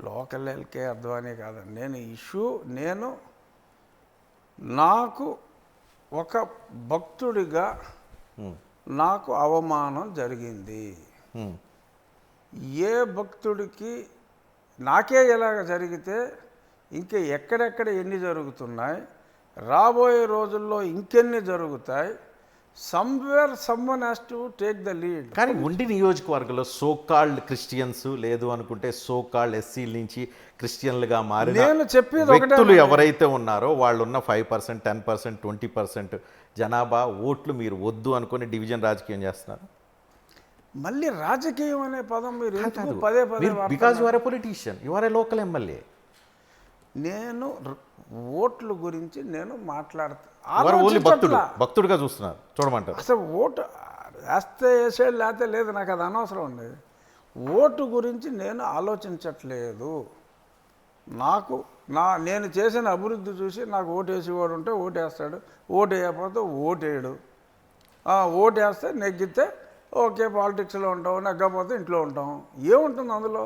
Local LK Advani కాదండి. నేను నాకు ఒక భక్తుడిగా నాకు అవమానం జరిగింది. ఏ భక్తుడికి నాకే ఇలాగ జరిగితే ఇంకా ఎక్కడెక్కడ ఎన్ని జరుగుతున్నాయి, రాబోయే రోజుల్లో ఇంకెన్ని జరుగుతాయి. Somewhere someone has to take the lead. కానీ ఉండి నియోజకవర్గంలో సోకాల్డ్ క్రిస్టియన్స్ లేదు అనుకుంటే సోకాల్డ్ ఎస్సీల నుంచి క్రిస్టియన్లుగా మారిన నేను చెప్పేది వ్యక్తులు ఎవరైతే ఉన్నారో వాళ్ళు ఉన్న 5%, 10%, 20% జనాభా ఓట్లు మీరు వద్దు అనుకుని డివిజన్ రాజకీయం చేస్తున్నారు. మళ్ళీ రాజకీయం అనే పదం మీరు ఎందుకు పదే పదే because you are a politician, you are a local MLA. నేను ఓట్ల గురించి నేను ఓన్లీ భక్తుడిగా చూస్తున్నారు, చూడమంటారు. అసలు ఓటు వేస్తే వేసాడు లేకపోతే లేదు, నాకు అది అనవసరం ఉంది. ఓటు గురించి నేను ఆలోచించట్లేదు. నేను చేసిన అభివృద్ధి చూసి నాకు ఓటు వేసేవాడు ఉంటే ఓటు వేస్తాడు, ఓటు వేయకపోతే ఓటేయడు. ఓటు వేస్తే నెగ్గితే ఓకే పాలిటిక్స్లో ఉంటాం, నెగ్గకపోతే ఇంట్లో ఉంటాం. ఏముంటుంది అందులో?